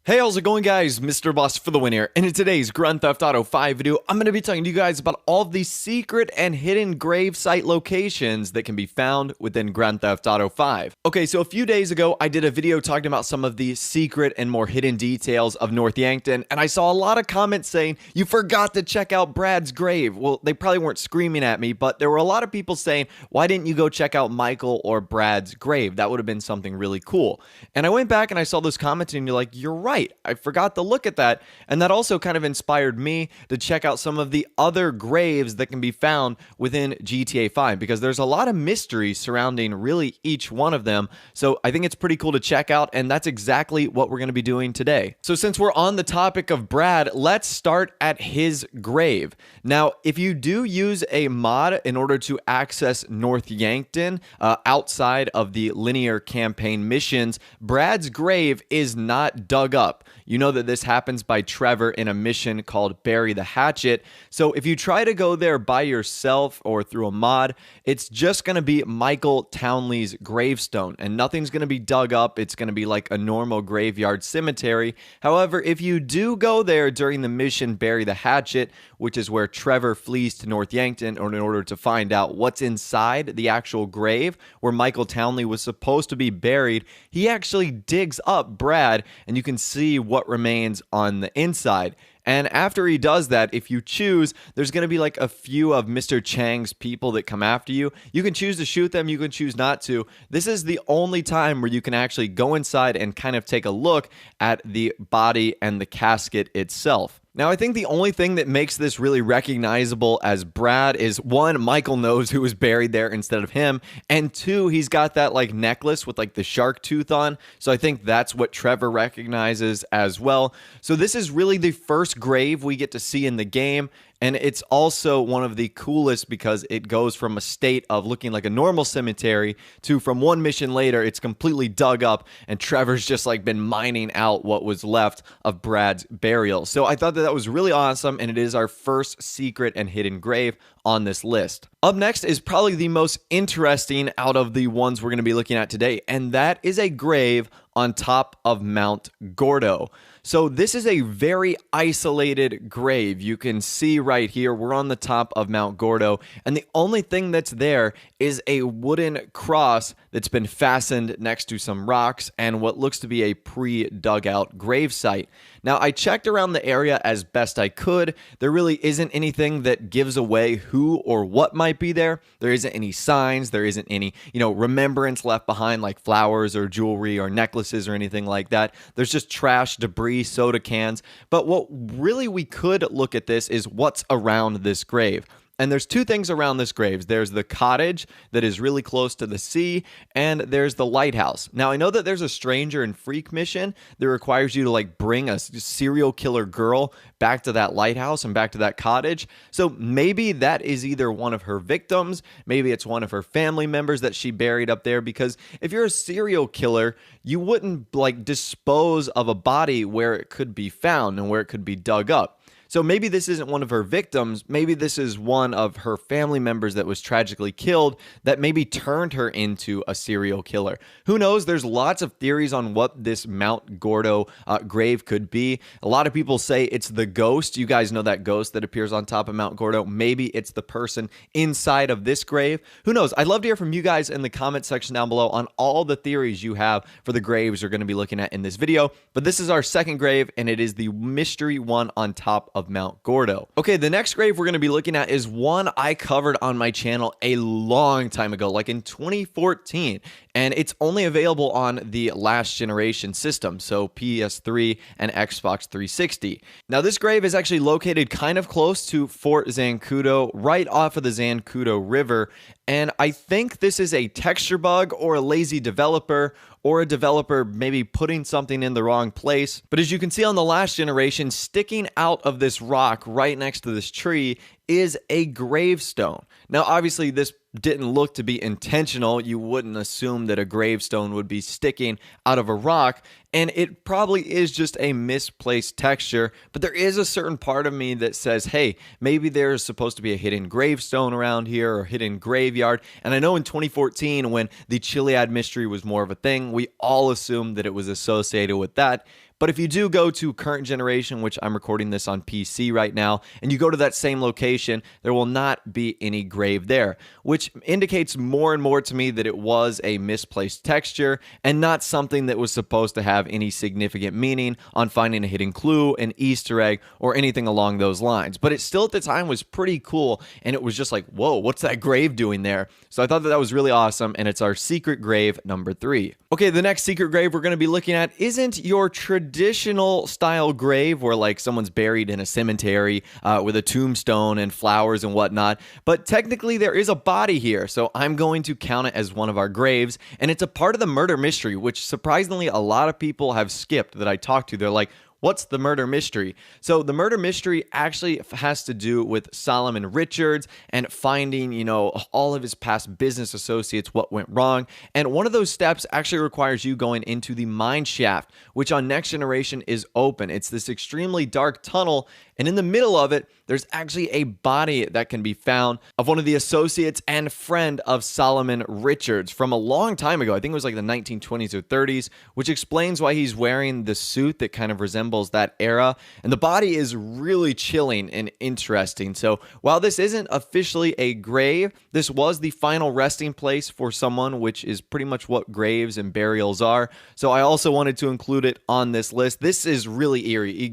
Hey, how's it going, guys? Mr. Boss for the win here. And in today's Grand Theft Auto 5 video, I'm going to be talking to you guys about all of the secret and hidden grave site locations that can be found within Grand Theft Auto 5. Okay, so a few days ago, I did a video talking about some of the secret and more hidden details of North Yankton, and I saw a lot of comments saying, you forgot to check out Brad's grave. Well, they probably weren't screaming at me, but there were a lot of people saying, why didn't you go check out Michael or Brad's grave? That would have been something really cool. And I went back and I saw those comments, and you're like, you're right. I forgot to look at that. And that also kind of inspired me to check out some of the other graves that can be found within GTA 5 because there's a lot of mystery surrounding really each one of them. So I think it's pretty cool to check out, and that's exactly what we're going to be doing today. So since we're on the topic of Brad, let's start at his grave. Now, if you do use a mod in order to access North Yankton outside of the linear campaign missions, Brad's grave is not dug up. You know that this happens by Trevor in a mission called Bury the Hatchet. So if you try to go there by yourself or through a mod, it's just going to be Michael Townley's gravestone and nothing's going to be dug up. It's going to be like a normal graveyard cemetery. However, if you do go there during the mission Bury the Hatchet, which is where Trevor flees to North Yankton in order to find out what's inside the actual grave where Michael Townley was supposed to be buried, he actually digs up Brad and you can see what remains on the inside. And after he does that, if you choose, there's going to be like a few of Mr. Chang's people that come after you. You can choose to shoot them, you can choose not to. This is the only time where you can actually go inside and kind of take a look at the body and the casket itself. Now, I think the only thing that makes this really recognizable as Brad is, one, Michael knows who was buried there instead of him, and two, he's got that like necklace with like the shark tooth on, so I think that's what Trevor recognizes as well. So this is really the first grave we get to see in the game, and it's also one of the coolest because it goes from a state of looking like a normal cemetery to, from one mission later, it's completely dug up and Trevor's just like been mining out what was left of Brad's burial. So I thought that was really awesome, and it is our first secret and hidden grave on this list. Up next is probably the most interesting out of the ones we're going to be looking at today, and that is a grave on top of Mount Gordo. So this is a very isolated grave. You can see right here, we're on the top of Mount Gordo, and the only thing that's there is a wooden cross that's been fastened next to some rocks and what looks to be a pre-dug out grave site. Now, I checked around the area as best I could. There really isn't anything that gives away who or what might be there. There isn't any signs. There isn't any, remembrance left behind like flowers or jewelry or necklaces or anything like that. There's just trash, debris, soda cans. But what really we could look at this is what's around this grave. And there's two things around this grave. There's the cottage that is really close to the sea, and there's the lighthouse. Now, I know that there's a stranger and freak mission that requires you to like bring a serial killer girl back to that lighthouse and back to that cottage. So maybe that is either one of her victims, maybe it's one of her family members that she buried up there, because if you're a serial killer, you wouldn't like dispose of a body where it could be found and where it could be dug up. So maybe this isn't one of her victims, maybe this is one of her family members that was tragically killed that maybe turned her into a serial killer. Who knows? There's lots of theories on what this Mount Gordo grave could be. A lot of people say it's the ghost. You guys know that ghost that appears on top of Mount Gordo. Maybe it's the person inside of this grave. Who knows? I'd love to hear from you guys in the comment section down below on all the theories you have for the graves we're going to be looking at in this video. But this is our second grave, and it is the mystery one on top of Mount Gordo. Okay, the next grave we're going to be looking at is one I covered on my channel a long time ago, like in 2014, and it's only available on the last generation system, so PS3 and Xbox 360. Now, this grave is actually located kind of close to Fort Zancudo, right off of the Zancudo River, and I think this is a texture bug or a lazy developer or a developer maybe putting something in the wrong place. But as you can see on the last generation, sticking out of this rock right next to this tree is a gravestone. Now, obviously, this didn't look to be intentional. You wouldn't assume that a gravestone would be sticking out of a rock, and it probably is just a misplaced texture, but there is a certain part of me that says, hey, maybe there's supposed to be a hidden gravestone around here or hidden graveyard. And I know in 2014, when the Chiliad mystery was more of a thing, we all assumed that it was associated with that. But if you do go to current generation, which I'm recording this on PC right now, and you go to that same location, there will not be any grave there, which indicates more and more to me that it was a misplaced texture and not something that was supposed to have any significant meaning on finding a hidden clue, an Easter egg, or anything along those lines. But it still at the time was pretty cool, and it was just like, whoa, what's that grave doing there? So I thought that was really awesome, and it's our secret grave number 3. Okay, the next secret grave we're going to be looking at isn't your traditional style grave where like someone's buried in a cemetery with a tombstone and flowers and whatnot, but technically there is a body here, so I'm going to count it as one of our graves, and it's a part of the murder mystery, which surprisingly a lot of people have skipped that I talked to. They're like, what's the murder mystery? So the murder mystery actually has to do with Solomon Richards and finding, all of his past business associates, what went wrong. And one of those steps actually requires you going into the mine shaft, which on Next Generation is open. It's this extremely dark tunnel, and in the middle of it, there's actually a body that can be found of one of the associates and friend of Solomon Richards from a long time ago. I think it was like the 1920s or 30s, which explains why he's wearing the suit that kind of resembles that era. And the body is really chilling and interesting. So while this isn't officially a grave, this was the final resting place for someone, which is pretty much what graves and burials are. So I also wanted to include it on this list. This is really eerie.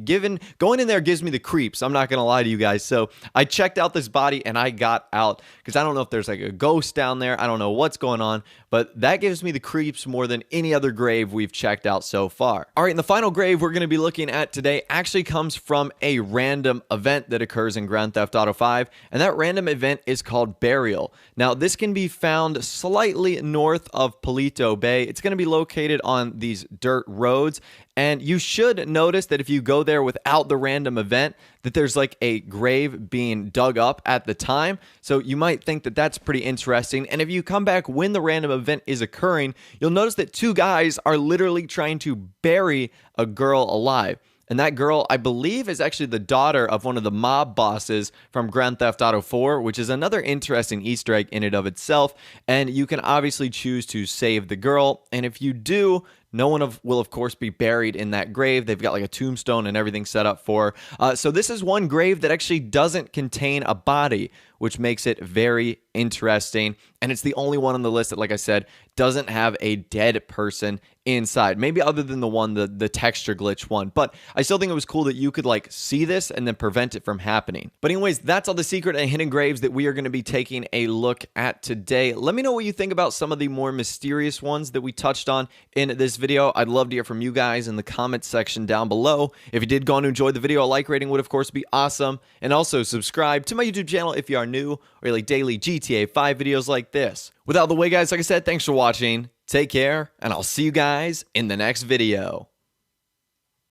Going in there gives me the creeps. I'm not going to lie to you guys. So I checked out this body and I got out because I don't know if there's like a ghost down there. I don't know what's going on, but that gives me the creeps more than any other grave we've checked out so far. All right, and the final grave we're going to be looking at today actually comes from a random event that occurs in Grand Theft Auto 5, and that random event is called Burial. Now, this can be found slightly north of Palito Bay. It's going to be located on these dirt roads, and you should notice that if you go there without the random event, that there's like a grave being dug up at the time. So you might think that that's pretty interesting. And if you come back when the random event is occurring, you'll notice that 2 guys are literally trying to bury a girl alive. And that girl, I believe, is actually the daughter of one of the mob bosses from Grand Theft Auto 4, which is another interesting Easter egg in and of itself. And you can obviously choose to save the girl. And if you do, no one will, of course, be buried in that grave. They've got like a tombstone and everything set up for her. So this is one grave that actually doesn't contain a body, which makes it very interesting. And it's the only one on the list that, like I said, doesn't have a dead person inside. Maybe other than the one, the texture glitch one. But I still think it was cool that you could like see this and then prevent it from happening. But anyways, that's all the secret and hidden graves that we are going to be taking a look at today. Let me know what you think about some of the more mysterious ones that we touched on in this video. I'd love to hear from you guys in the comments section down below. If you did go on to enjoy the video, a like rating would of course be awesome. And also subscribe to my YouTube channel if you are new or like daily GTA 5 videos like this. Without the way, guys, like I said, thanks for watching. Take care, and I'll see you guys in the next video.